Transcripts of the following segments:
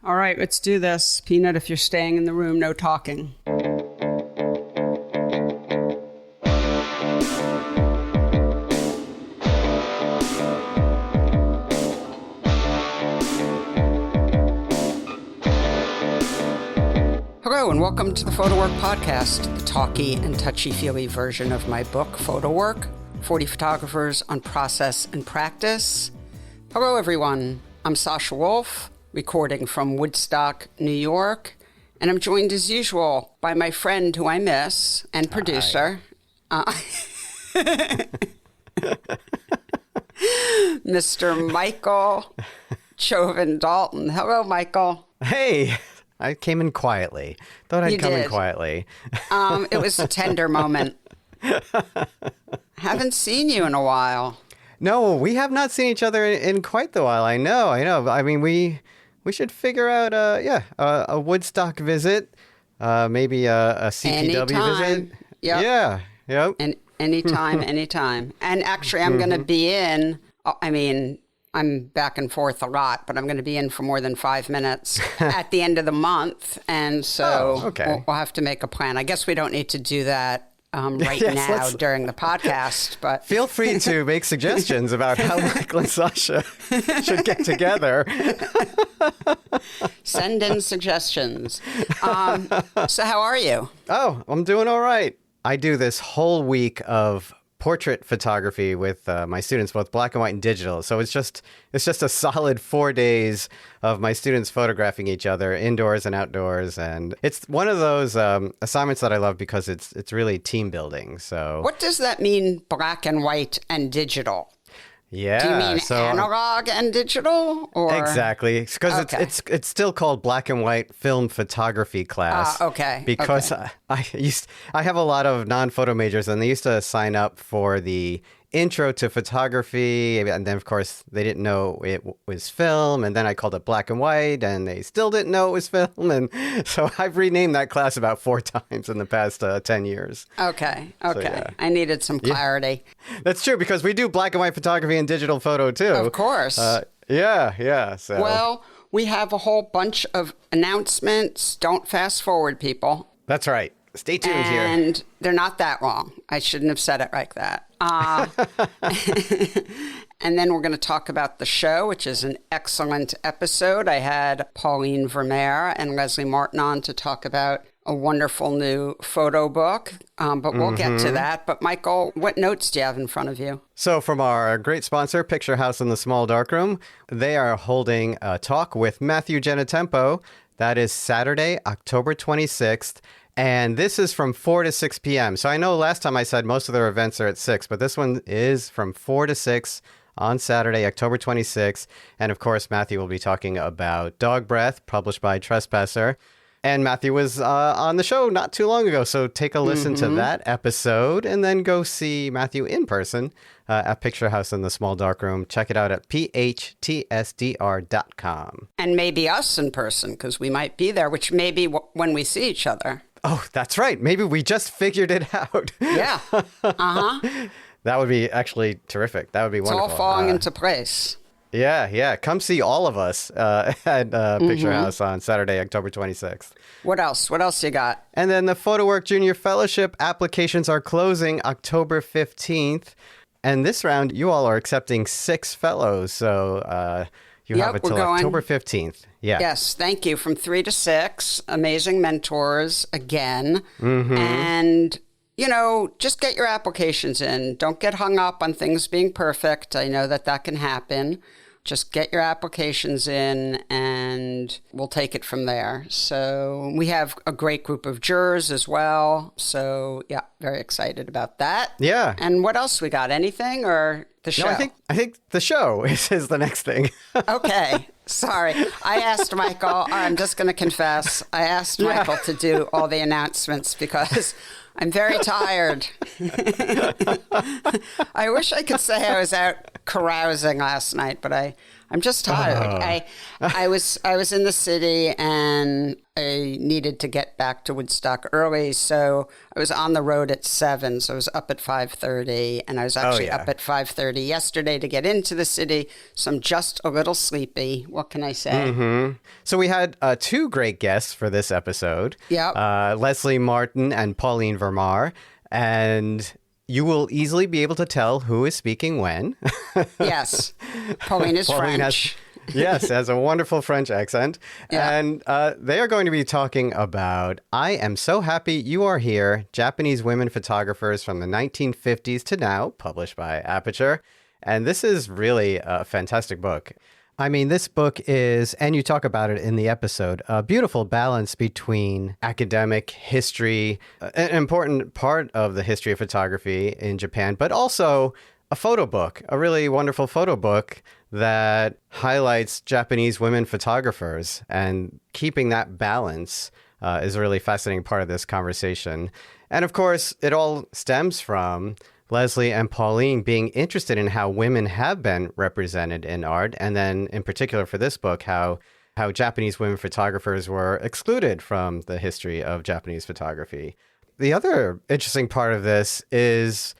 All right, let's do this. Peanut, if you're staying in the room, no talking. Hello, and welcome to the PhotoWork podcast, the talky and touchy-feely version of my book, PhotoWork, 40 Photographers on Process and Practice. Hello, everyone. I'm Sasha Wolf, recording from Woodstock, New York, and I'm joined as usual by my friend who I miss and producer, Mr. Michael Chauvin Dalton. Hello, Michael. Hey, I came in quietly. Thought I'd come in quietly. It was a tender moment. Haven't seen you in a while. No, we have not seen each other in quite the while. I know. I mean, we should figure out, a Woodstock visit, maybe a CPW visit. Yep. Yeah. Yep. And anytime. And actually, I'm going to be in, I'm back and forth a lot, but I'm going to be in for more than 5 minutes at the end of the month. And so we'll have to make a plan. I guess we don't need to do that now during the podcast, but feel free to make suggestions about how Michael and Sasha should get together. Send in suggestions. So how are you? Oh, I'm doing all right. I do this whole week of portrait photography with my students, both black and white and digital. So it's just a solid 4 days of my students photographing each other indoors and outdoors. And it's one of those assignments that I love because it's really team building. So what does that mean, black and white and digital? Yeah. Do you mean analog and digital? Or? Exactly. Because it's still called black and white film photography class. Okay. Because I have a lot of non-photo majors, and they used to sign up for the intro to photography, and then of course they didn't know it was film, and then I called it black and white, and they still didn't know it was film, and so I've renamed that class about 4 times in the past 10 years. Okay. So, yeah. I needed some clarity. Yeah. That's true, because we do black and white photography and digital photo too. Of course. Yeah. So. Well, we have a whole bunch of announcements. Don't fast forward, people. That's right. Stay tuned here. And they're not that long. I shouldn't have said it like that. And then we're going to talk about the show, which is an excellent episode. I had Pauline Vermare and Lesley Martin on to talk about a wonderful new photo book, but we'll get to that. But Michael, what notes do you have in front of you? So from our great sponsor, Picture House in the Small Darkroom, they are holding a talk with Matthew Genetempo. That is Saturday, October 26th. And this is from 4 to 6 p.m. So I know last time I said most of their events are at 6, but this one is from 4 to 6 on Saturday, October 26th. And of course, Matthew will be talking about Dog Breath, published by Trespasser. And Matthew was on the show not too long ago. So take a listen to that episode and then go see Matthew in person at Picture House in the Small Darkroom. Check it out at phtsdr.com. And maybe us in person, because we might be there, which may be when we see each other. Oh, that's right. Maybe we just figured it out. Yeah. That would be actually terrific. That would be wonderful. It's all falling into place. Yeah. Come see all of us at Picture House on Saturday, October 26th. What else? What else you got? And then the PhotoWork Junior Fellowship applications are closing October 15th. And this round, you all are accepting 6 fellows. So you have until October 15th. Yeah. Yes, thank you. From 3 to 6, amazing mentors again. And, just get your applications in. Don't get hung up on things being perfect. I know that can happen. Just get your applications in and we'll take it from there. So we have a great group of jurors as well. So, yeah, very excited about that. Yeah. And what else we got? Anything or the show? No, I think the show is the next thing. Okay. Sorry. I asked Michael, I'm just going to confess, I asked Michael to do all the announcements because I'm very tired. I wish I could say I was out carousing last night, but I'm just tired. I was in the city and I needed to get back to Woodstock early, so I was on the road at 7, so I was up at 5:30, and I was actually up at 5:30 yesterday to get into the city, so I'm just a little sleepy. We'll What can I say? So we had two great guests for this episode. Yep. Lesley Martin and Pauline Vermare. And you will easily be able to tell who is speaking when. Yes. Pauline is French. Yes, has a wonderful French accent. Yeah. And they are going to be talking about I Am So Happy You Are Here, Japanese Women Photographers from the 1950s to Now, published by Aperture. And this is really a fantastic book. I mean, this book is, and you talk about it in the episode, a beautiful balance between academic history, an important part of the history of photography in Japan, but also a photo book, a really wonderful photo book that highlights Japanese women photographers. And keeping that balance is a really fascinating part of this conversation. And of course, it all stems from Lesley and Pauline being interested in how women have been represented in art. And then in particular for this book, how Japanese women photographers were excluded from the history of Japanese photography. The other interesting part of this is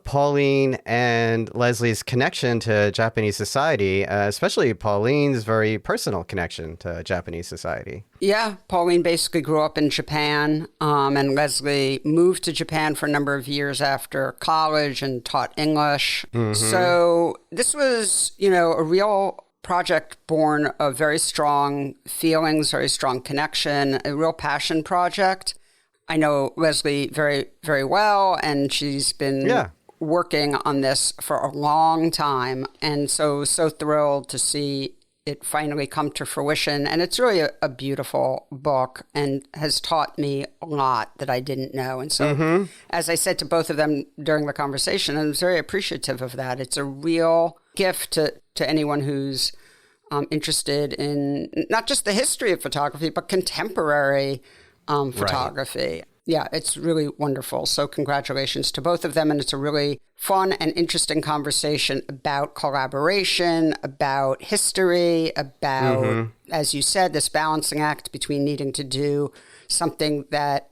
Pauline and Lesley's connection to Japanese society, especially Pauline's very personal connection to Japanese society. Yeah, Pauline basically grew up in Japan, and Lesley moved to Japan for a number of years after college and taught English. So this was, a real project born of very strong feelings, very strong connection, a real passion project. I know Lesley very, very well, and she's been working on this for a long time. And so thrilled to see it finally come to fruition. And it's really a beautiful book and has taught me a lot that I didn't know. And so, as I said to both of them during the conversation, I was very appreciative of that. It's a real gift to anyone who's interested in not just the history of photography, but contemporary photography. Right. Yeah, it's really wonderful. So congratulations to both of them. And it's a really fun and interesting conversation about collaboration, about history, about, as you said, this balancing act between needing to do something that,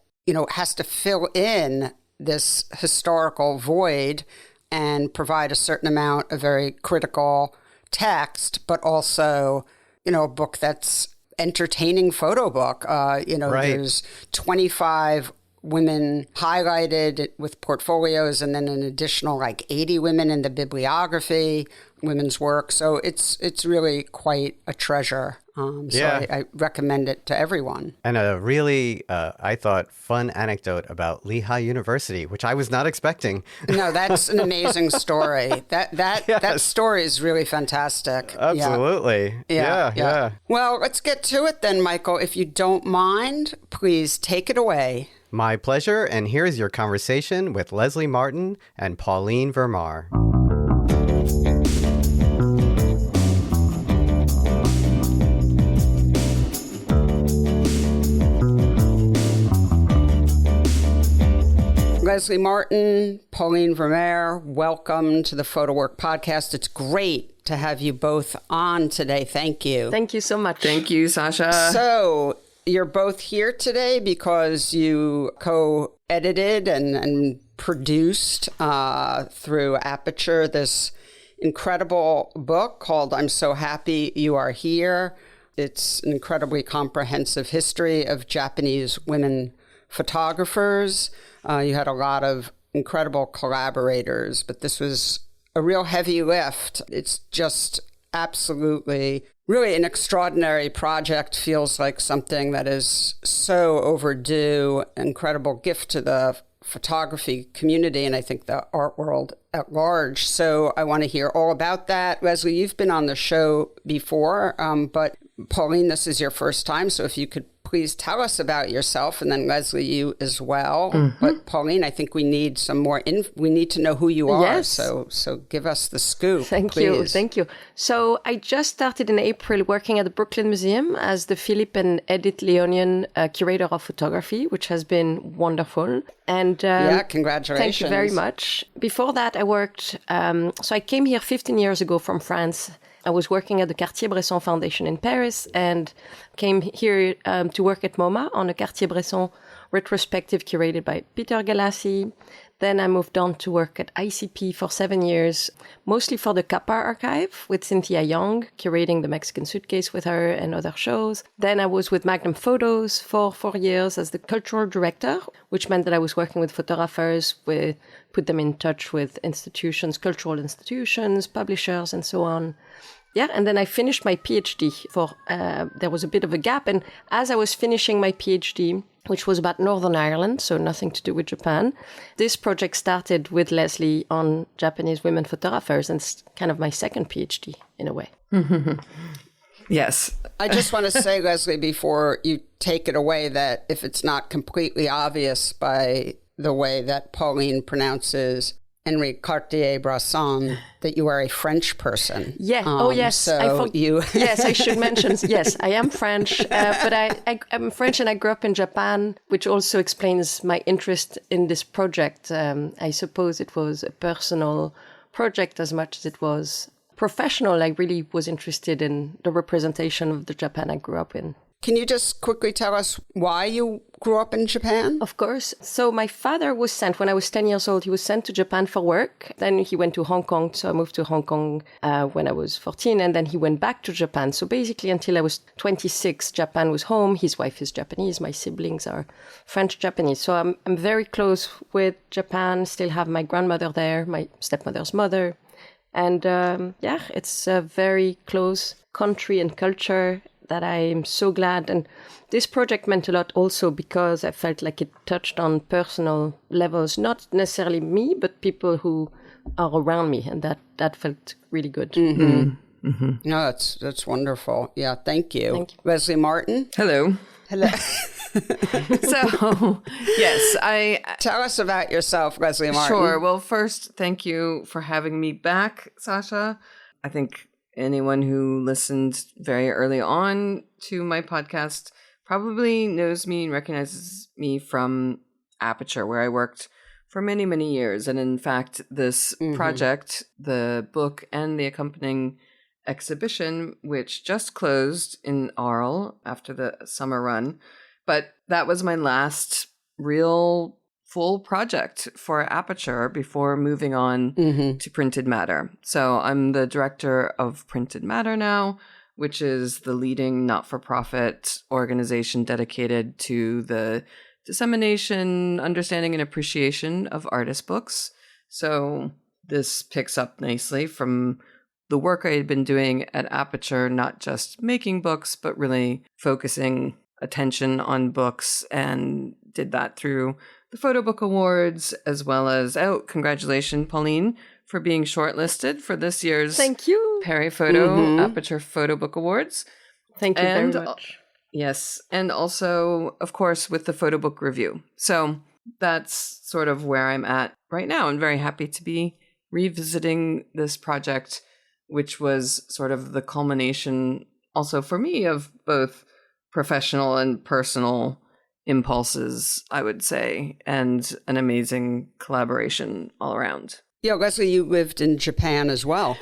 has to fill in this historical void and provide a certain amount of very critical text, but also, a book that's entertaining photo book. There's 25 women highlighted with portfolios and then an additional 80 women in the bibliography, women's work. So it's really quite a treasure. I recommend it to everyone. And a really, I thought, fun anecdote about Lehigh University, which I was not expecting. No, that's an amazing story. That story is really fantastic. Absolutely. Yeah. Well, let's get to it then, Michael. If you don't mind, please take it away. My pleasure. And here's your conversation with Lesley Martin and Pauline Vermare. Lesley Martin, Pauline Vermare, welcome to the PhotoWork podcast. It's great to have you both on today. Thank you. Thank you so much. Thank you, Sasha. So you're both here today because you co-edited and produced through Aperture this incredible book called I'm So Happy You Are Here. It's an incredibly comprehensive history of Japanese women photographers. You had a lot of incredible collaborators, but this was a real heavy lift. It's just absolutely, really an extraordinary project. Feels like something that is so overdue, incredible gift to the photography community and I think the art world at large. So I want to hear all about that. Lesley, you've been on the show before, but Pauline, this is your first time. So if you could please tell us about yourself, and then Lesley, you as well. But Pauline, I think we need some more. We need to know who you are. Yes. So give us the scoop. Thank you. So I just started in April working at the Brooklyn Museum as the Philip and Edith Leonian Curator of Photography, which has been wonderful. And congratulations. Thank you very much. Before that, I worked. So I came here 15 years ago from France. I was working at the Cartier-Bresson Foundation in Paris and came here to work at MoMA on a Cartier-Bresson retrospective curated by Peter Galassi. Then I moved on to work at ICP for 7 years, mostly for the Kappa archive with Cynthia Young, curating the Mexican Suitcase with her and other shows. Then I was with Magnum Photos for 4 years as the cultural director, which meant that I was working with photographers, put them in touch with institutions, cultural institutions, publishers, and so on. Yeah, and then I finished my PhD there was a bit of a gap. And as I was finishing my PhD, which was about Northern Ireland, so nothing to do with Japan, this project started with Lesley on Japanese women photographers, and it's kind of my second PhD in a way. Yes. I just want to say, Lesley, before you take it away, that if it's not completely obvious by the way that Pauline pronounces Henri Cartier-Bresson, that you are a French person. Yeah. Yes. So yes, I should mention. Yes, I am French, but I'm French and I grew up in Japan, which also explains my interest in this project. I suppose it was a personal project as much as it was professional. I really was interested in the representation of the Japan I grew up in. Can you just quickly tell us why you grew up in Japan? Of course. So my father was sent, when I was 10 years old, he was sent to Japan for work. Then he went to Hong Kong. So I moved to Hong Kong when I was 14. And then he went back to Japan. So basically until I was 26, Japan was home. His wife is Japanese. My siblings are French-Japanese. So I'm very close with Japan, still have my grandmother there, my stepmother's mother. And it's a very close country and culture that I'm so glad. And this project meant a lot also because I felt like it touched on personal levels, not necessarily me, but people who are around me. And that felt really good. Mm-hmm. Mm-hmm. No, that's wonderful. Yeah, thank you. Thank you. Lesley Martin. Hello. So, yes, Tell us about yourself, Lesley Martin. Sure. Well, first, thank you for having me back, Sasha. I think anyone who listened very early on to my podcast probably knows me and recognizes me from Aperture, where I worked for many, many years. And in fact, this project, the book and the accompanying exhibition, which just closed in Arles after the summer run, but that was my last real full project for Aperture before moving on to Printed Matter. So I'm the director of Printed Matter now, which is the leading not-for-profit organization dedicated to the dissemination, understanding, and appreciation of artist books. So this picks up nicely from the work I had been doing at Aperture, not just making books, but really focusing attention on books, and did that through the PhotoBook Awards, as well as, congratulations, Pauline, for being shortlisted for this year's Thank you. Perry Photo Aperture PhotoBook Awards. Thank you very much. Yes, and also, of course, with the PhotoBook Review. So that's sort of where I'm at right now. I'm very happy to be revisiting this project, which was sort of the culmination also for me of both professional and personal impulses, I would say, and an amazing collaboration all around. Yeah, Lesley, you lived in Japan as well.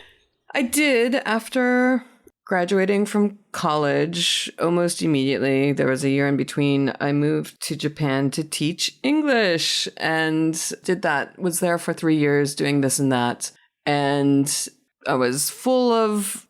I did. After graduating from college, almost immediately, there was a year in between, I moved to Japan to teach English and did that. Was there for 3 years doing this and that. And I was full of,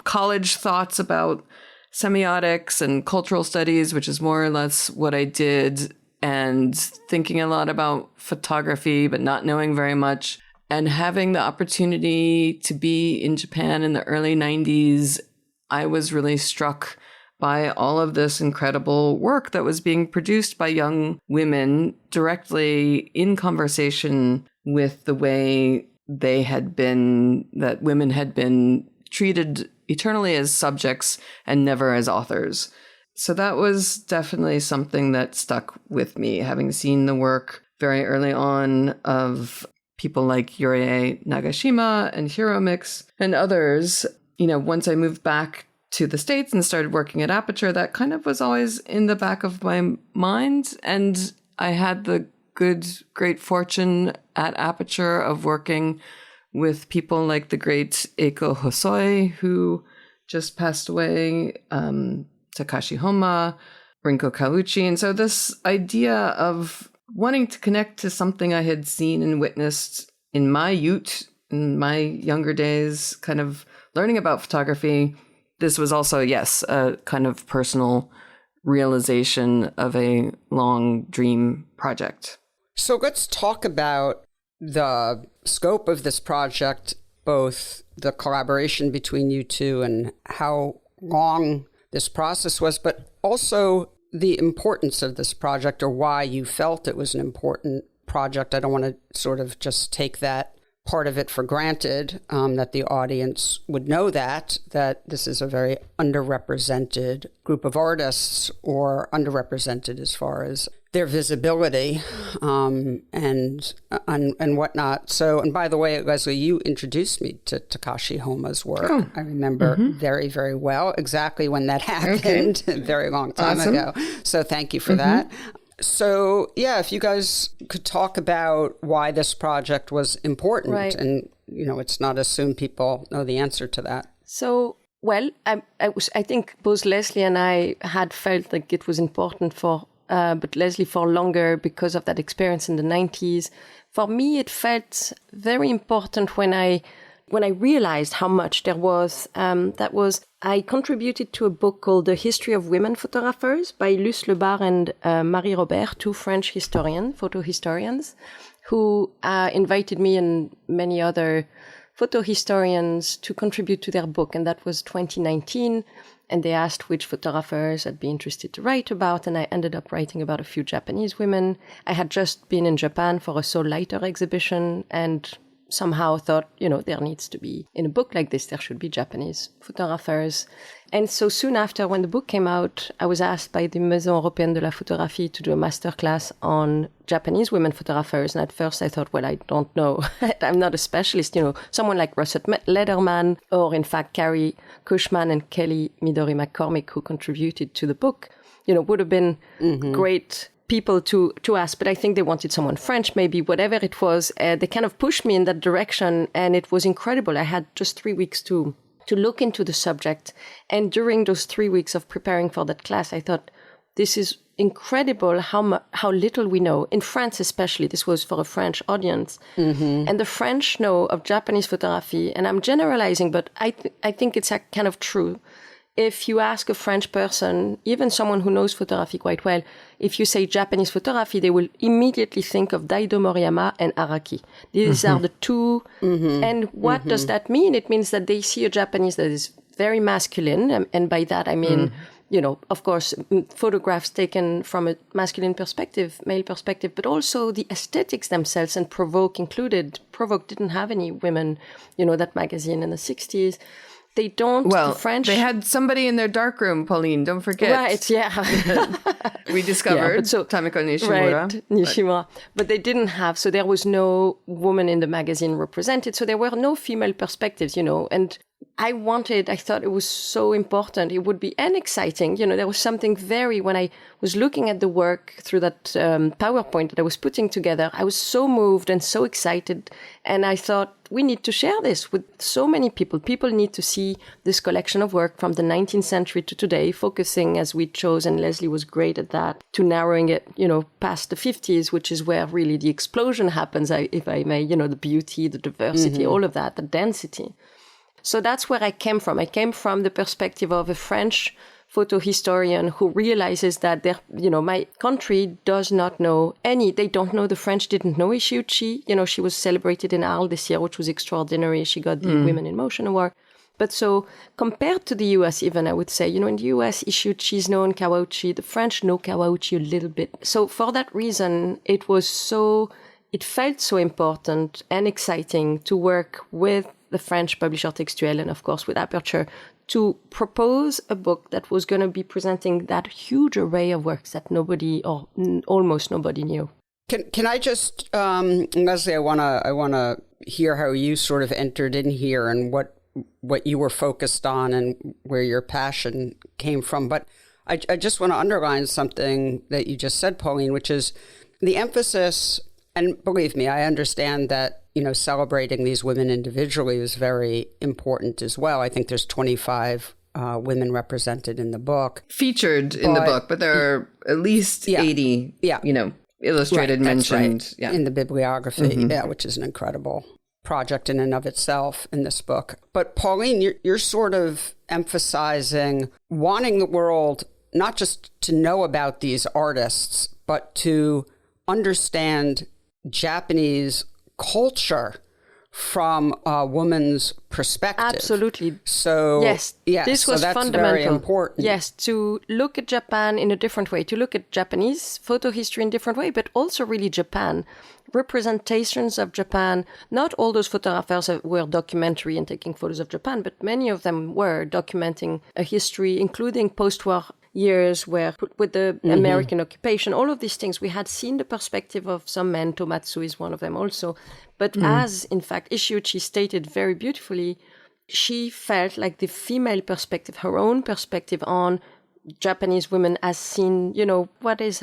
college thoughts about semiotics and cultural studies, which is more or less what I did, and thinking a lot about photography, but not knowing very much. And having the opportunity to be in Japan in the early 90s, I was really struck by all of this incredible work that was being produced by young women directly in conversation with the way that women had been treated eternally as subjects and never as authors. So that was definitely something that stuck with me, having seen the work very early on of people like Yuri Nagashima and Hiromix and others. Once I moved back to the States and started working at Aperture, that kind of was always in the back of my mind. And I had the great fortune at Aperture of working with people like the great Eiko Hosoi, who just passed away, Takashi Homa, Rinko Kawuchi. And so this idea of wanting to connect to something I had seen and witnessed in my youth, in my younger days, kind of learning about photography. This was also, yes, a kind of personal realization of a long dream project. So let's talk about the scope of this project, both the collaboration between you two and how long this process was, but also the importance of this project or why you felt it was an important project. I don't want to sort of just take that part of it for granted, that the audience would know that this is a very underrepresented group of artists, or underrepresented as far as their visibility and whatnot. So, and by the way, Lesley, you introduced me to Takashi Homa's work. Oh. I remember very, very well exactly when that happened, a very long time ago. So thank you for that. So, yeah, if you guys could talk about why this project was important. Right. And, you know, it's not assumed people know the answer to that. So, well, I think both Lesley and I had felt like it was important but Lesley for longer because of that experience in the 90s. For me, it felt very important when I realized how much there was. I contributed to a book called The History of Women Photographers by Lesley A and Marie Robert, two French photo historians, who invited me and many other photo historians to contribute to their book. And that was 2019. And they asked which photographers I'd be interested to write about. And I ended up writing about a few Japanese women. I had just been in Japan for a Soul Lighter exhibition and somehow thought, you know, there needs to be, in a book like this, there should be Japanese photographers. And so soon after, when the book came out, I was asked by the Maison Européenne de la Photographie to do a masterclass on Japanese women photographers. And at first I thought, well, I don't know. I'm not a specialist. You know, someone like Russell Lederman, or in fact, Carrie Cushman and Kelly Midori McCormick, who contributed to the book, you know, would have been great people to ask, but I think they wanted someone French, maybe, whatever it was. They kind of pushed me in that direction, and it was incredible. I had just 3 weeks to look into the subject. And during those 3 weeks of preparing for that class, I thought, this is incredible how little we know. In France especially, this was for a French audience. And the French know of Japanese photography, and I'm generalizing, but I think it's kind of true. If you ask a French person, even someone who knows photography quite well, if you say Japanese photography, they will immediately think of Daido Moriyama and Araki. These are the two. And what does that mean? It means that they see a Japanese that is very masculine. And by that, I mean, you know, of course, photographs taken from a masculine perspective, male perspective, but also the aesthetics themselves, and Provoke included. Provoke didn't have any women, you know, that magazine in the 60s. They don't. Well, the French. They had somebody in their darkroom, Pauline. Don't forget. Right. Yeah. We discovered Tamiko Nishimura. Right, Nishimura. But they didn't have. So there was no woman in the magazine represented. So there were no female perspectives, you know. And I thought it was so important. It would be and exciting. You know, there was something when I was looking at the work through that PowerPoint that I was putting together, I was so moved and so excited. And I thought, we need to share this with so many people. People need to see this collection of work from the 19th century to today, focusing, as we chose, and Lesley was great at that, to narrowing it, you know, past the 50s, which is where really the explosion happens, if I may, you know, the beauty, the diversity, all of that, the density. So that's where I came from. I came from the perspective of a French photo historian who realizes that my country does not know they don't know, the French didn't know Ishiuchi. You know, she was celebrated in Arles this year, which was extraordinary. She got the Women in Motion Award. But so compared to the US, even, I would say, you know, in the US, Ishiuchi is known, Kawauchi, the French know Kawauchi a little bit. So for that reason, it felt so important and exciting to work with the French publisher Textuel and, of course, with Aperture to propose a book that was going to be presenting that huge array of works that nobody or almost nobody knew. Can I just, Lesley, I wanna hear how you sort of entered in here and what you were focused on and where your passion came from. But I just want to underline something that you just said, Pauline, which is the emphasis. And believe me, I understand that, you know, celebrating these women individually is very important as well. I think there's 25 women represented in the book. Featured in the book, but there are at least 80, you know, illustrated mentioned. Right. In the bibliography, which is an incredible project in and of itself in this book. But Pauline, you're sort of emphasizing wanting the world not just to know about these artists, but to understand Japanese culture from a woman's perspective. Absolutely. So this was that's fundamental. Very important. Yes, to look at Japan in a different way, to look at Japanese photo history in a different way, but also really Japan. Representations of Japan. Not all those photographers were documentary and taking photos of Japan, but many of them were documenting a history, including post-war years where with the American occupation, all of these things, we had seen the perspective of some men. Tomatsu is one of them also. But as, in fact, Ishiuchi stated very beautifully, she felt like the female perspective, her own perspective on Japanese women as seen,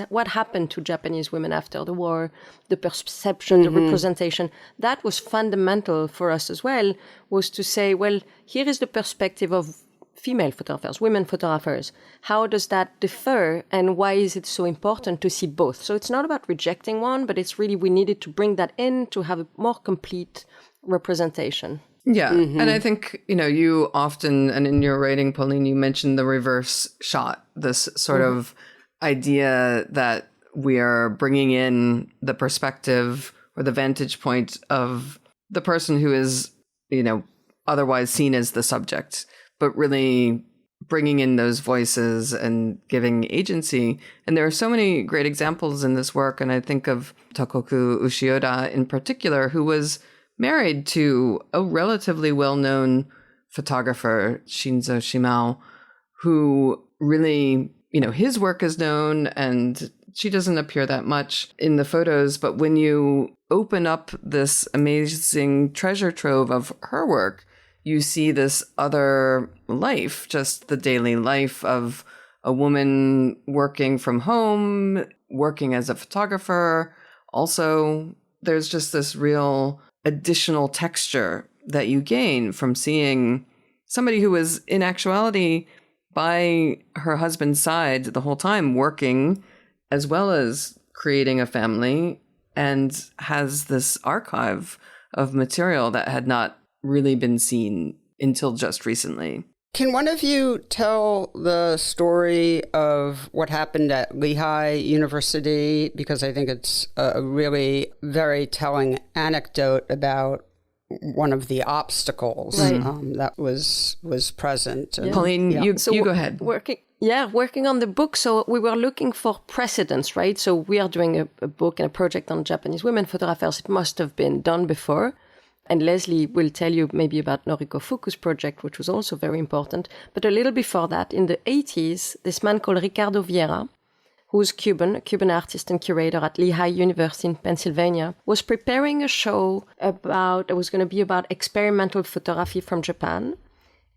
what happened to Japanese women after the war, the perception, the representation. That was fundamental for us as well, was to say, well, here is the perspective of female photographers, women photographers. How does that differ, and why is it so important to see both? So it's not about rejecting one, but it's really we needed to bring that in to have a more complete representation. Yeah. And I think, you often, and in your writing, Pauline, you mentioned the reverse shot, this sort of idea that we are bringing in the perspective or the vantage point of the person who is, otherwise seen as the subject, but really bringing in those voices and giving agency. And there are so many great examples in this work. And I think of Tokoku Ushioda in particular, who was married to a relatively well-known photographer, Shinzo Shimao, who really, his work is known and she doesn't appear that much in the photos. But when you open up this amazing treasure trove of her work, you see this other life, just the daily life of a woman working from home, working as a photographer. Also, there's just this real additional texture that you gain from seeing somebody who was in actuality by her husband's side the whole time, working as well as creating a family, and has this archive of material that had not really been seen until just recently. Can one of you tell the story of what happened at Lehigh University? Because I think it's a really very telling anecdote about one of the obstacles that was present. And, Pauline, you go ahead. Working on the book. So we were looking for precedents, right? So we are doing a book and a project on Japanese women photographers. It must have been done before. And Lesley will tell you maybe about Noriko Fuku's project, which was also very important. But a little before that, in the 80s, this man called Ricardo Vieira, who's a Cuban artist and curator at Lehigh University in Pennsylvania, was preparing a show it was going to be about experimental photography from Japan.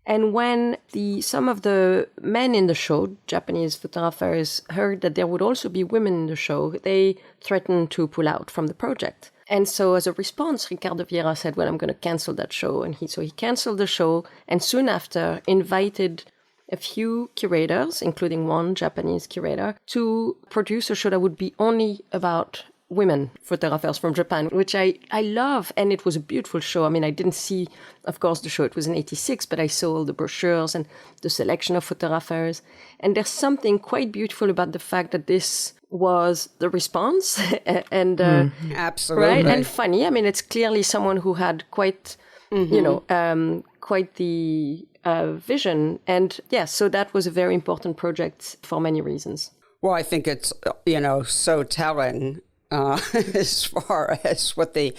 And when some of the men in the show, Japanese photographers, heard that there would also be women in the show, they threatened to pull out from the project. And so as a response, Ricardo Vieira said, well, I'm going to cancel that show. And he canceled the show, and soon after invited a few curators, including one Japanese curator, to produce a show that would be only about women photographers from Japan, which I love. And it was a beautiful show. I mean, I didn't see, of course, the show. It was in 86, but I saw all the brochures and the selection of photographers. And there's something quite beautiful about the fact that this was the response and absolutely right and funny. I mean, it's clearly someone who had quite quite the vision, and so that was a very important project for many reasons. Well, I think it's so telling as far as what the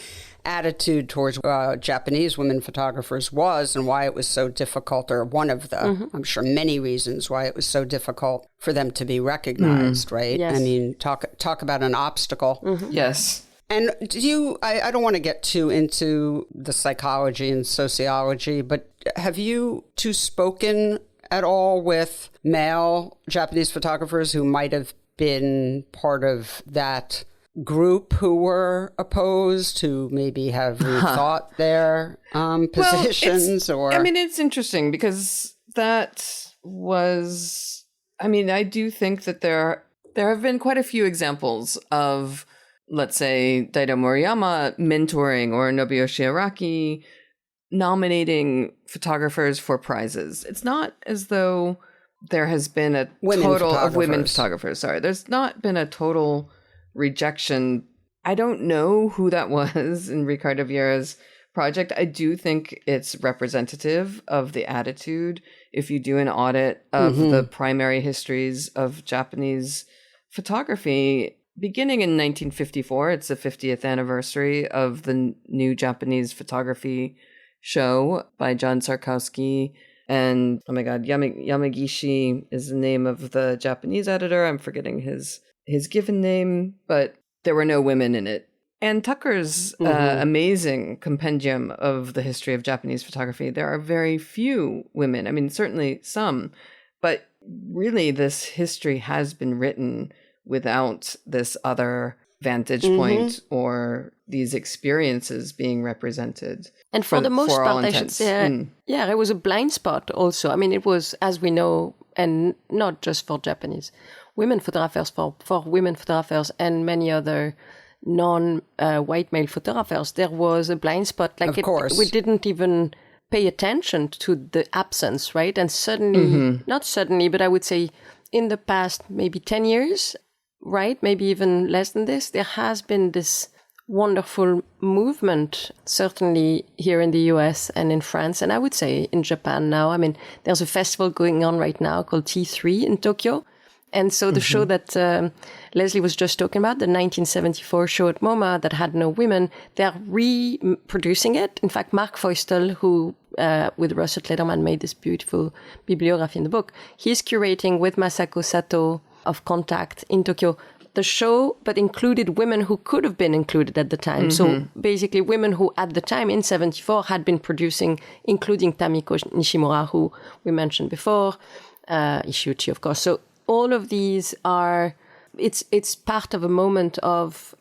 attitude towards Japanese women photographers was, and why it was so difficult, or one of the, I'm sure, many reasons why it was so difficult for them to be recognized, right? Yes. I mean, talk about an obstacle. Yes. And I don't want to get too into the psychology and sociology, but have you two spoken at all with male Japanese photographers who might have been part of that group who were opposed, who maybe have rethought their positions? It's interesting because that was, I do think that there have been quite a few examples of let's say, Daido Moriyama mentoring or Nobuyoshi Araki nominating photographers for prizes. It's not as though there has been a total of women photographers. Sorry, there's not been a total rejection. I don't know who that was in Ricardo Vieira's project. I do think it's representative of the attitude. If you do an audit of the primary histories of Japanese photography, beginning in 1954, it's the 50th anniversary of the new Japanese photography show by John Sarkowski. And, oh my God, Yamagishi is the name of the Japanese editor. I'm forgetting his given name, but there were no women in it. And Tucker's amazing compendium of the history of Japanese photography, there are very few women. I mean, certainly some, but really this history has been written without this other vantage point or these experiences being represented. And for the most part, I should say, yeah, it was a blind spot also. I mean, it was, as we know, and not just for Japanese women photographers, for women photographers and many other non-white male photographers, there was a blind spot. Like, we didn't even pay attention to the absence, right? And suddenly, not suddenly, but I would say in the past maybe 10 years, right? Maybe even less than this, there has been this wonderful movement, certainly here in the US and in France, and I would say in Japan now. I mean, there's a festival going on right now called T3 in Tokyo. And so the show that Lesley was just talking about, the 1974 show at MoMA that had no women, they're reproducing it. In fact, Mark Feustel, who with Russell Lederman made this beautiful bibliography in the book, he's curating with Masako Sato of Contact in Tokyo the show, but included women who could have been included at the time. So basically women who at the time in 74 had been producing, including Tamiko Nishimura, who we mentioned before, Ishiuchi, of course. So all of these are, it's part of a moment of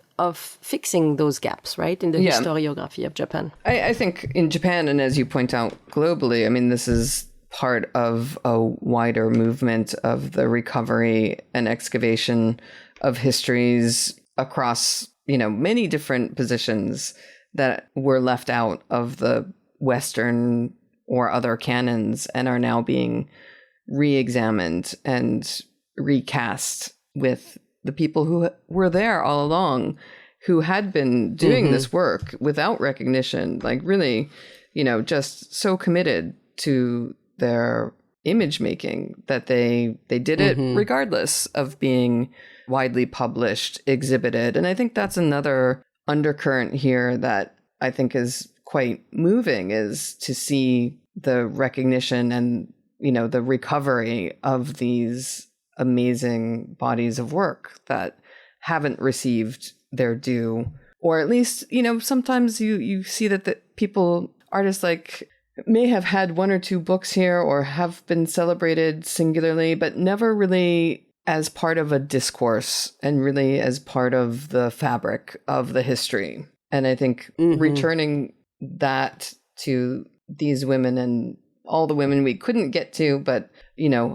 fixing those gaps, right, in the historiography of Japan. I think in Japan, and as you point out globally, I mean, this is part of a wider movement of the recovery and excavation of histories across, many different positions that were left out of the Western or other canons and are now being re-examined and recast with the people who were there all along, who had been doing this work without recognition, like really, just so committed to their image making that they did it regardless of being widely published, exhibited. And I think that's another undercurrent here that I think is quite moving, is to see the recognition and, the recovery of these amazing bodies of work that haven't received their due. Or at least, sometimes you see that the people, artists like, may have had one or two books here or have been celebrated singularly, but never really as part of a discourse and really as part of the fabric of the history. And I think returning that to these women and all the women we couldn't get to, but,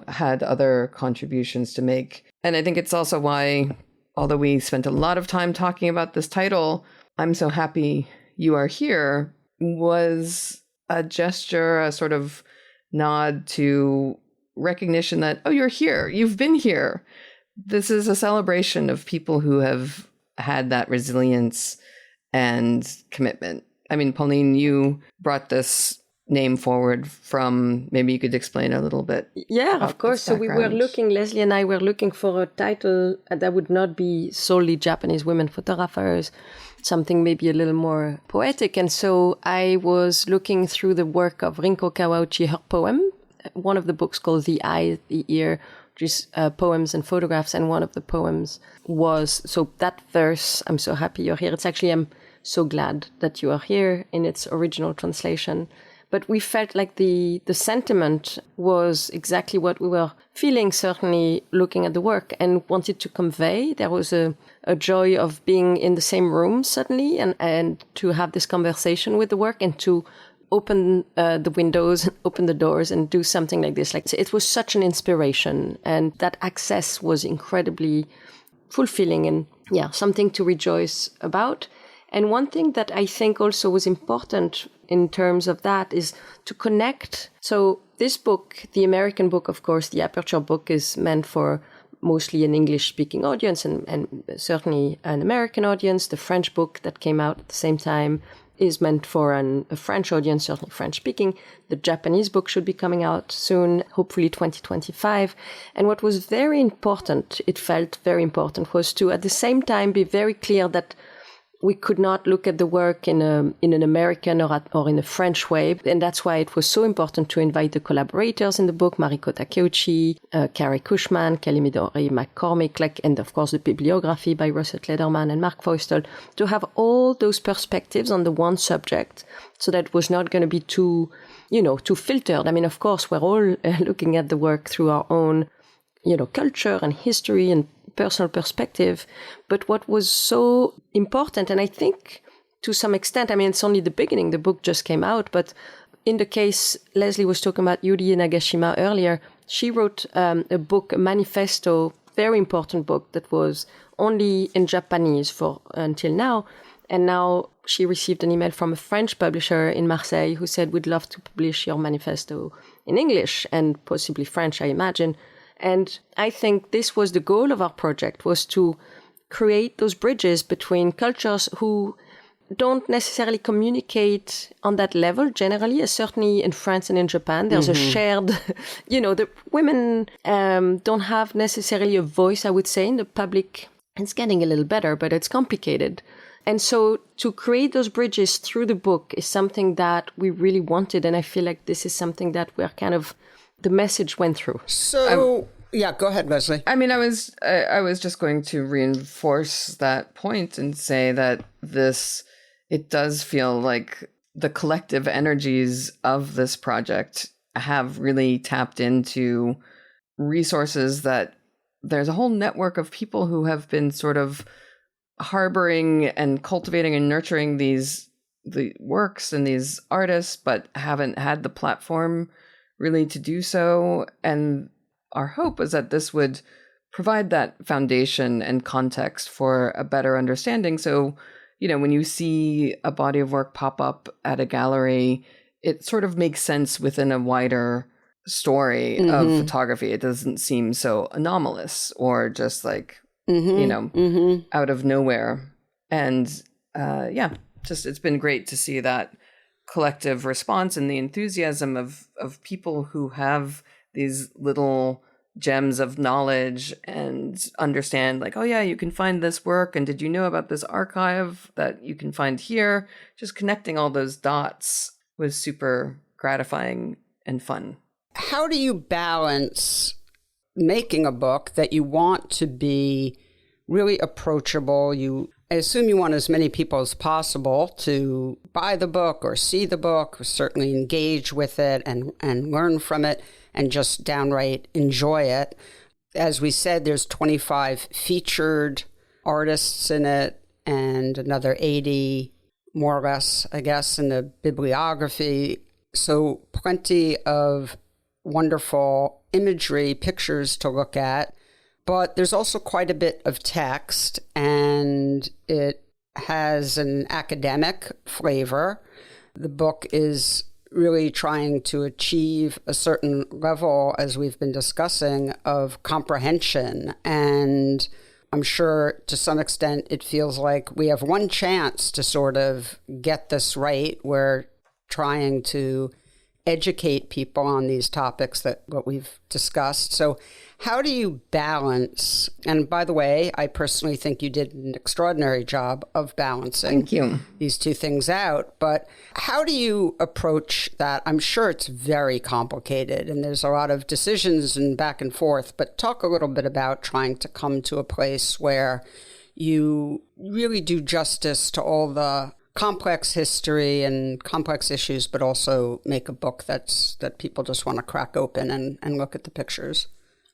had other contributions to make. And I think it's also why, although we spent a lot of time talking about this title, I'm So Happy You Are Here, was a gesture, a sort of nod to recognition that, oh, you're here, you've been here. This is a celebration of people who have had that resilience and commitment. I mean, Pauline, you brought this name forward from, maybe you could explain a little bit. Yeah, of course. So we were looking, Lesley and I were looking for a title that would not be solely Japanese women photographers, something maybe a little more poetic. And so I was looking through the work of Rinko Kawauchi, her poem, one of the books called The Eye, the Ear, which is poems and photographs. And one of the poems was, so that verse, I'm so happy you're here. It's actually, I'm so glad that you are here, in its original translation. But we felt like the sentiment was exactly what we were feeling, certainly looking at the work, and wanted to convey. There was a joy of being in the same room suddenly and to have this conversation with the work and to open the windows, open the doors and do something like this. Like, it was such an inspiration, and that access was incredibly fulfilling and something to rejoice about. And one thing that I think also was important in terms of that is to connect. So this book, the American book, of course, the Aperture book, is meant for mostly an English-speaking audience and certainly an American audience. The French book that came out at the same time is meant for a French audience, certainly French-speaking. The Japanese book should be coming out soon, hopefully 2025. And what was very important, it felt very important, was to at the same time be very clear that we could not look at the work in an American or in a French way. And that's why it was so important to invite the collaborators in the book, Mariko Takeuchi, Carrie Cushman, Kelly Midori McCormick, and of course the bibliography by Russell Lederman and Mark Feustel, to have all those perspectives on the one subject so that it was not going to be too filtered. I mean, of course, we're all looking at the work through our own, culture and history and personal perspective. But what was so important, and I think to some extent, I mean, it's only the beginning, the book just came out, but in the case, Lesley was talking about Yuri Nagashima earlier, she wrote a book, a manifesto, very important book that was only in Japanese for until now. And now she received an email from a French publisher in Marseille who said, we'd love to publish your manifesto in English and possibly French, I imagine. And I think this was the goal of our project, was to create those bridges between cultures who don't necessarily communicate on that level generally, certainly in France and in Japan. There's a shared, the women don't have necessarily a voice, I would say, in the public. It's getting a little better, but it's complicated. And so to create those bridges through the book is something that we really wanted. And I feel like this is something that we're kind of, the message went through. So, go ahead, Lesley. I mean, I was just going to reinforce that point and say that it does feel like the collective energies of this project have really tapped into resources that there's a whole network of people who have been sort of harboring and cultivating and nurturing the works and these artists, but haven't had the platform really to do so. And our hope is that this would provide that foundation and context for a better understanding. So, when you see a body of work pop up at a gallery, it sort of makes sense within a wider story of photography. It doesn't seem so anomalous or just like, out of nowhere. And it's been great to see that collective response and the enthusiasm of people who have these little gems of knowledge and understand like, oh yeah, you can find this work. And did you know about this archive that you can find here? Just connecting all those dots was super gratifying and fun. How do you balance making a book that you want to be really approachable? I assume you want as many people as possible to buy the book or see the book, or certainly engage with it and learn from it and just downright enjoy it. As we said, there's 25 featured artists in it and another 80, more or less, I guess, in the bibliography. So plenty of wonderful imagery, pictures to look at. But there's also quite a bit of text, and it has an academic flavor. The book is really trying to achieve a certain level, as we've been discussing, of comprehension. And I'm sure to some extent it feels like we have one chance to sort of get this right. We're trying to educate people on these topics what we've discussed. So how do you balance, and by the way, I personally think you did an extraordinary job of balancing these two things out, but how do you approach that? I'm sure it's very complicated and there's a lot of decisions and back and forth, but talk a little bit about trying to come to a place where you really do justice to all the complex history and complex issues, but also make a book that people just want to crack open and look at the pictures.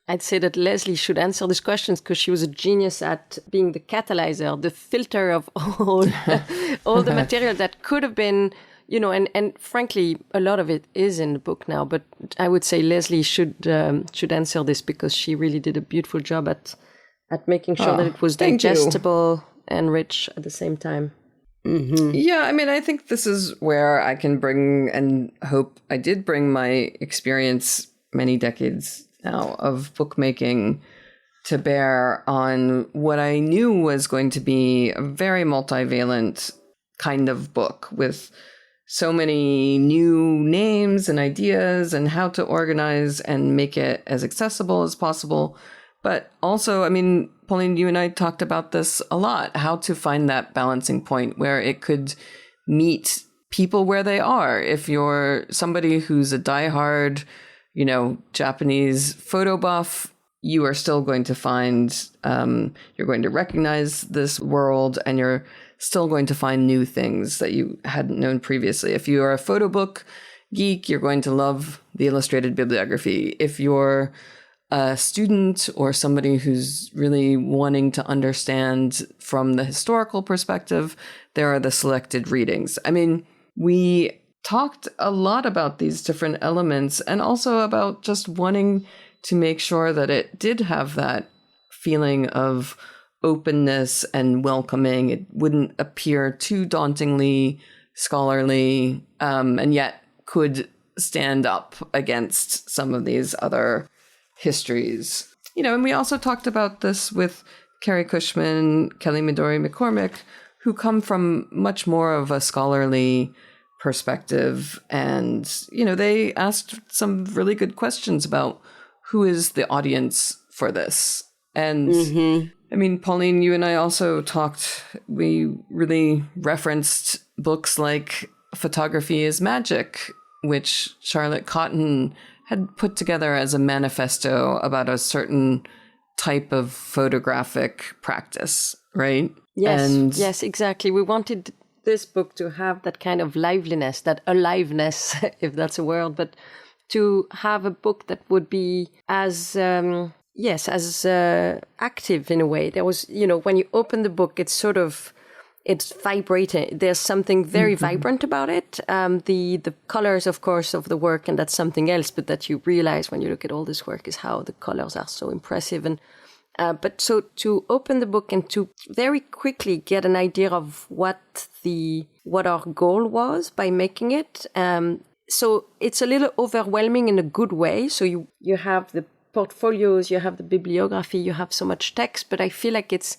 I'd say that Lesley should answer these questions because she was a genius at being the catalyzer, the filter of all the material that could have been, and frankly, a lot of it is in the book now. But I would say Lesley should answer this because she really did a beautiful job at at making sure that it was digestible and rich at the same time. Yeah, I mean, I think this is where I can bring, and hope I did bring, my experience many decades now of bookmaking to bear on what I knew was going to be a very multivalent kind of book with so many new names and ideas and how to organize and make it as accessible as possible. But also, I mean, Pauline, you and I talked about this a lot, how to find that balancing point where it could meet people where they are. If you're somebody who's a diehard, Japanese photo buff, you are still going to find, you're going to recognize this world, and you're still going to find new things that you hadn't known previously. If you are a photo book geek, you're going to love the illustrated bibliography. If you're a student or somebody who's really wanting to understand from the historical perspective, there are the selected readings. I mean, we talked a lot about these different elements, and also about just wanting to make sure that it did have that feeling of openness and welcoming. It wouldn't appear too dauntingly scholarly, and yet could stand up against some of these other histories. And we also talked about this with Carrie Cushman, Kelly Midori McCormick, who come from much more of a scholarly perspective. And, they asked some really good questions about who is the audience for this. And I mean, Pauline, you and I also talked, we really referenced books like Photography is Magic, which Charlotte Cotton had put together as a manifesto about a certain type of photographic practice, right? Yes, yes, exactly. We wanted this book to have that kind of liveliness, that aliveness, if that's a word, but to have a book that would be as active in a way. There was, when you open the book, it's vibrating. There's something very vibrant about it. The colors, of course, of the work, and that's something else, but that you realize when you look at all this work is how the colors are so impressive. And but so to open the book and to very quickly get an idea of what our goal was by making it. So it's a little overwhelming in a good way. So you have the portfolios, you have the bibliography, you have so much text, but I feel like it's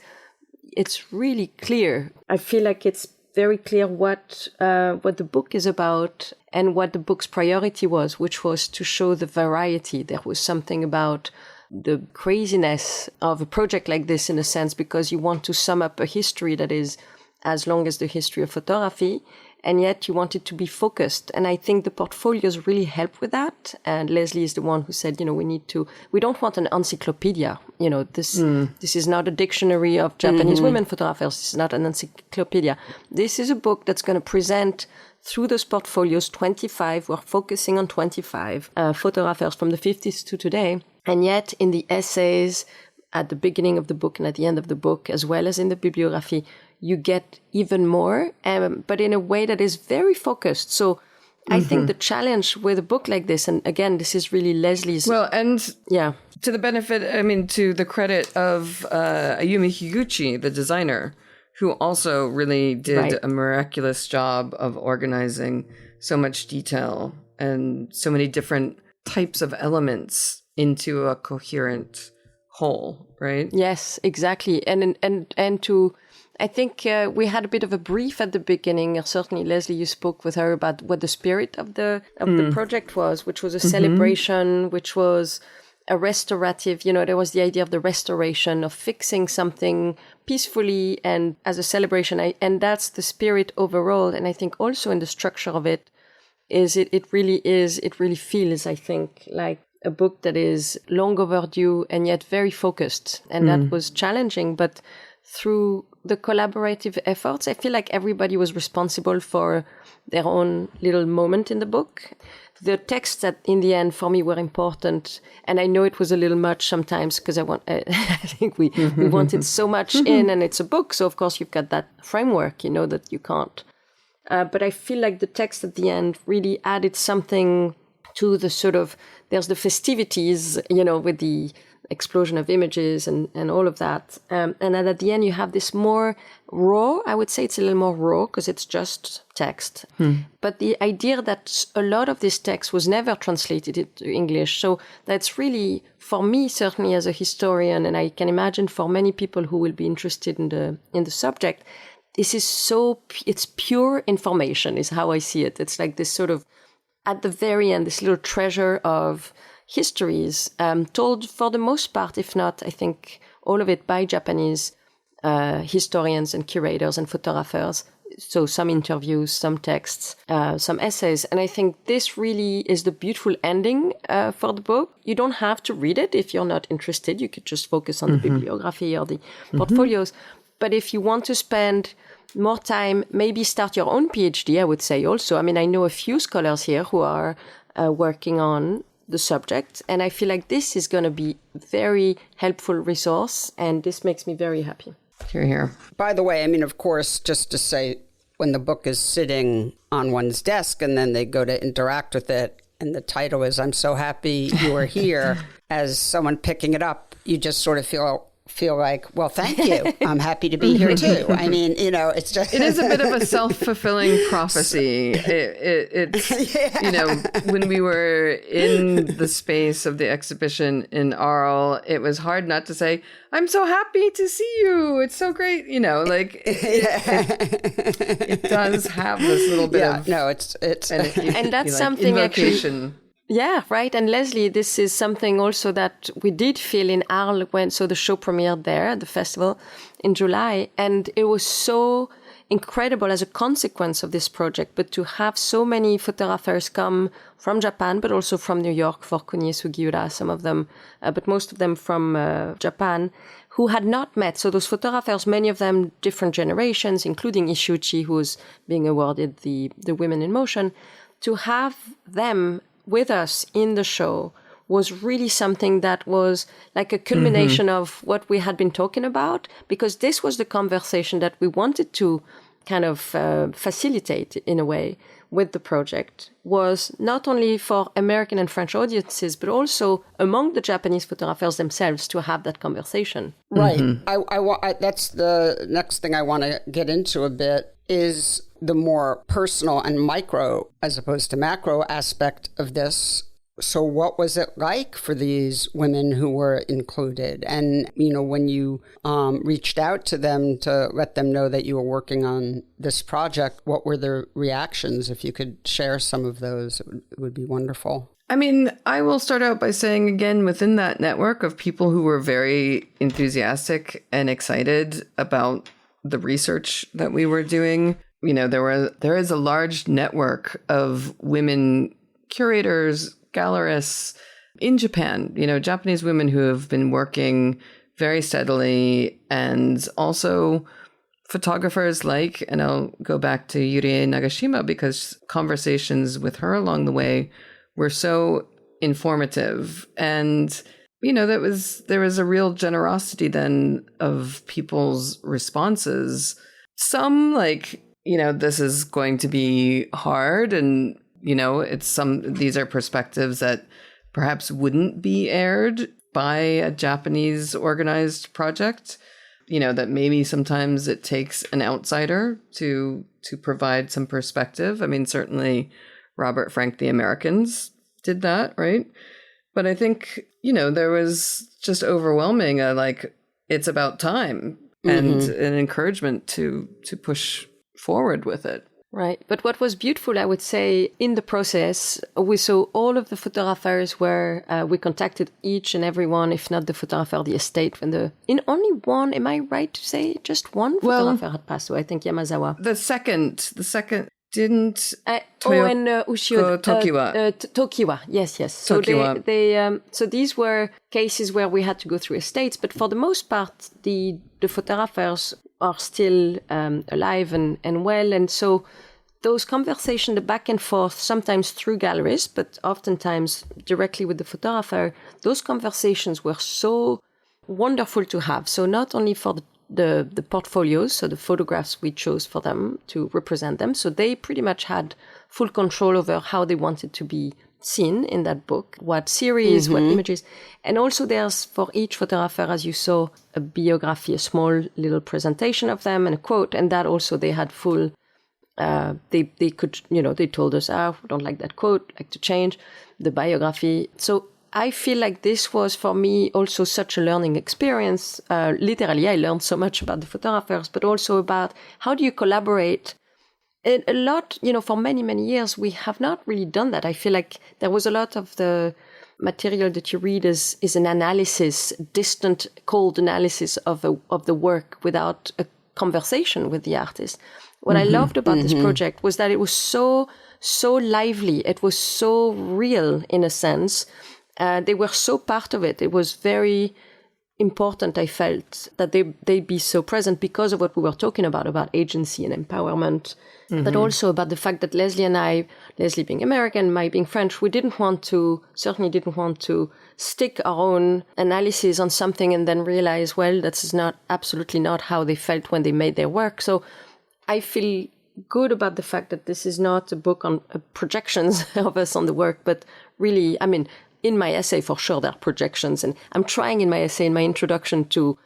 really clear. I feel like it's very clear what the book is about and what the book's priority was, which was to show the variety. There was something about the craziness of a project like this, in a sense, because you want to sum up a history that is as long as the history of photography, and yet you want it to be focused. And I think the portfolios really help with that. And Lesley is the one who said, we don't want an encyclopedia. This is not a dictionary of Japanese women photographers. This is not an encyclopedia. This is a book that's going to present through those portfolios 25. We're focusing on 25 photographers from the 50s to today. And yet in the essays at the beginning of the book and at the end of the book, as well as in the bibliography, you get even more, but in a way that is very focused. So I think the challenge with a book like this, and again, this is really Lesley's... Well, and to the benefit, to the credit of Ayumi Higuchi, the designer, who also really did a miraculous job of organizing so much detail and so many different types of elements into a coherent whole, right? Yes, exactly. And to... I think we had a bit of a brief at the beginning. Certainly, Lesley, you spoke with her about what the spirit of the project was, which was a celebration, which was a restorative. There was the idea of the restoration, of fixing something peacefully and as a celebration. And that's the spirit overall. And I think also in the structure of it it really feels, I think, like a book that is long overdue and yet very focused. And that was challenging, but through the collaborative efforts, I feel like everybody was responsible for their own little moment in the book. The texts that in the end for me were important, and I know it was a little much sometimes because I think we wanted so much in, and it's a book, so of course you've got that framework, that you can't. But I feel like the text at the end really added something to the sort of, there's the festivities, with the explosion of images and all of that. And then at the end, you have this more raw, I would say it's a little more raw because it's just text. But the idea that a lot of this text was never translated into English. So that's really, for me, certainly as a historian, and I can imagine for many people who will be interested in the subject, this is it's pure information is how I see it. It's like this sort of, at the very end, this little treasure of histories told for the most part, if not, I think, all of it by Japanese historians and curators and photographers. So some interviews, some texts, some essays. And I think this really is the beautiful ending for the book. You don't have to read it if you're not interested. You could just focus on the bibliography or the portfolios. But if you want to spend more time, maybe start your own PhD, I would say also. I mean, I know a few scholars here who are working on the subject, and I feel like this is going to be a very helpful resource, and this makes me very happy. Hear, hear. By the way, I mean, of course, just to say, when the book is sitting on one's desk and then they go to interact with it, and the title is "I'm so happy you are here," as someone picking it up, you just sort of feel like, well, thank you. I'm happy to be here too. I mean, it's just... It is a bit of a self-fulfilling prophecy. It's, when we were in the space of the exhibition in Arles, it was hard not to say, I'm so happy to see you. It's so great. It does have this little bit of... No, it's... And that's something invocation. Actually... Yeah, right. And Lesley, this is something also that we did feel in Arles so the show premiered there at the festival in July. And it was so incredible as a consequence of this project, but to have so many photographers come from Japan, but also from New York for Kunio Sugiura, some of them, but most of them from Japan, who had not met. So those photographers, many of them different generations, including Ishiuchi, who was being awarded the Women in Motion, to have them with us in the show was really something that was like a culmination of what we had been talking about, because this was the conversation that we wanted to kind of facilitate in a way with the project, was not only for American and French audiences, but also among the Japanese photographers themselves to have that conversation. Right. I that's the next thing I want to get into a bit is the more personal and micro as opposed to macro aspect of this. So what was it like for these women who were included? And, when you reached out to them to let them know that you were working on this project, what were their reactions? If you could share some of those, it would be wonderful. I mean, I will start out by saying, again, within that network of people who were very enthusiastic and excited about the research that we were doing, there is a large network of women curators, gallerists in Japan, Japanese women who have been working very steadily, and also photographers and I'll go back to Yurie Nagashima because conversations with her along the way were so informative. And, there was a real generosity then of people's responses. Some this is going to be hard, and these are perspectives that perhaps wouldn't be aired by a Japanese organized project, that maybe sometimes it takes an outsider to provide some perspective. I mean, certainly Robert Frank, The Americans did that, right? But I think, there was just overwhelming, it's about time and an encouragement to push forward with it. Right. But what was beautiful, I would say, in the process, we saw all of the photographers were, we contacted each and every one, if not the photographer, the estate, in only one, am I right to say, just one photographer had passed away, I think Yamazawa. The second didn't... Ushio... Tokiwa. Tokiwa, yes. So Tokiwa. So these were cases where we had to go through estates, but for the most part, the photographers are still alive and well. And so those conversations, the back and forth, sometimes through galleries, but oftentimes directly with the photographer, those conversations were so wonderful to have. So not only for the portfolios, so the photographs we chose for them to represent them. So they pretty much had full control over how they wanted to be scene in that book, what series, what images. And also there's, for each photographer, as you saw, a biography, a small little presentation of them and a quote. And that also they had full, they could, they told us, we don't like that quote, like to change the biography. So I feel like this was for me also such a learning experience. Literally, I learned so much about the photographers, but also about how do you collaborate. A lot, for many, many years, we have not really done that. I feel like there was a lot of the material that you read is an analysis, distant, cold analysis of the work without a conversation with the artist. What I loved about this project was that it was so lively. It was so real in a sense. They were so part of it. It was very important, I felt, that they be so present because of what we were talking about agency and empowerment, but also about the fact that Lesley and I, Lesley being American, my being French, we certainly didn't want to stick our own analysis on something and then realize, well, that's absolutely not how they felt when they made their work. So I feel good about the fact that this is not a book on projections of us on the work, but really, in my essay, for sure, there are projections. And I'm trying in my essay, in my introduction, to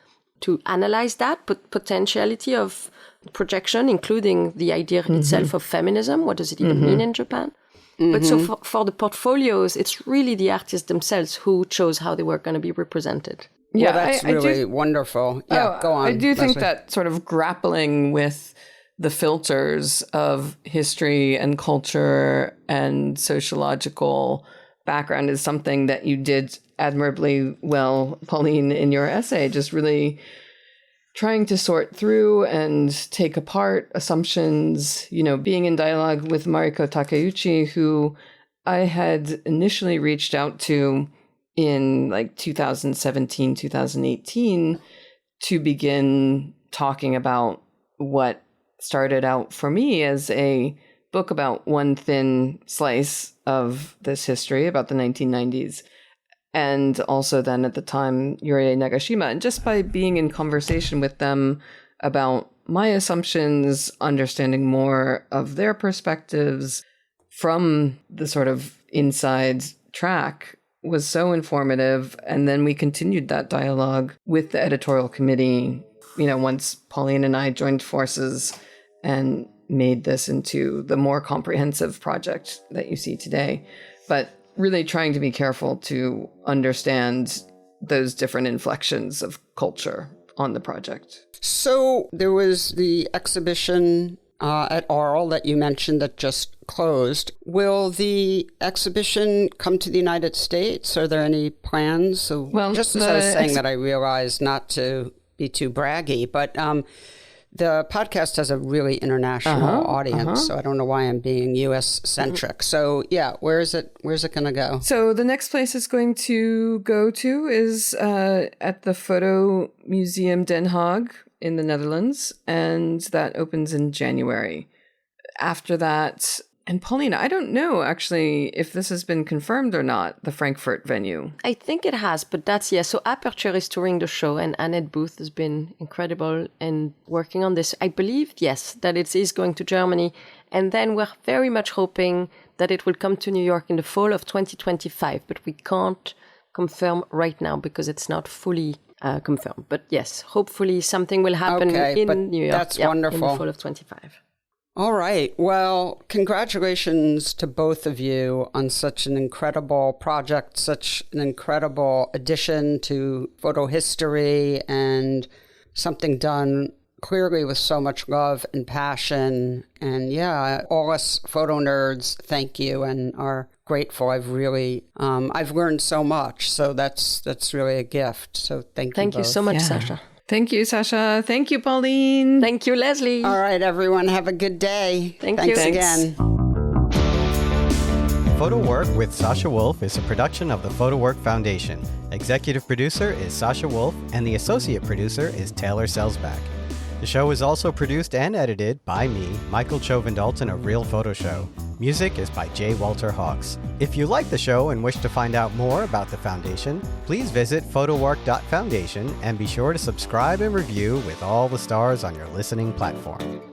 analyze that potentiality of projection, including the idea itself of feminism. What does it even mean in Japan? But so for the portfolios, it's really the artists themselves who chose how they were going to be represented. Yeah, that's really wonderful. Yeah, go on. I do think Lesley. that sort of grappling with the filters of history and culture and sociological background is something that you did admirably well, Pauline, in your essay, just really trying to sort through and take apart assumptions, being in dialogue with Mariko Takeuchi, who I had initially reached out to in 2017, 2018 to begin talking about what started out for me as a book about one thin slice of this history, about the 1990s, and also then at the time, Yurie Nagashima. And just by being in conversation with them about my assumptions, understanding more of their perspectives from the sort of inside track was so informative. And then we continued that dialogue with the editorial committee, once Pauline and I joined forces and made this into the more comprehensive project that you see today. But really trying to be careful to understand those different inflections of culture on the project. So there was the exhibition at Arles that you mentioned that just closed. Will the exhibition come to the United States? Are there any plans? So, well, just as I was saying that, I realized not to be too braggy, but the podcast has a really international audience, so I don't know why I'm being U.S.-centric. So, yeah, where's it going to go? So the next place it's going to go to is at the Photo Museum Den Haag in the Netherlands, and that opens in January. After that, and Pauline, I don't know actually if this has been confirmed or not, the Frankfurt venue. I think it has, but so Aperture is touring the show, and Annette Booth has been incredible in working on this. I believe, yes, that it is going to Germany, and then we're very much hoping that it will come to New York in the fall of 2025, but we can't confirm right now because it's not fully confirmed. But yes, hopefully something will happen in New York. That's wonderful. In the fall of 25. All right. Well, congratulations to both of you on such an incredible project, such an incredible addition to photo history, and something done clearly with so much love and passion. And yeah, all us photo nerds thank you and are grateful. I've really, I've learned so much. So that's really a gift. So thank you. Thank you so much, Sasha. Thank you, Sasha. Thank you, Pauline. Thank you, Lesley. All right, everyone. Have a good day. Thanks again. PhotoWork with Sasha Wolf is a production of the PhotoWork Foundation. Executive producer is Sasha Wolf, and the associate producer is Taylor Selsback. The show is also produced and edited by me, Michael Chauvin-Dalton of Real Photo Show. Music is by J. Walter Hawks. If you like the show and wish to find out more about the Foundation, please visit photowork.foundation and be sure to subscribe and review with all the stars on your listening platform.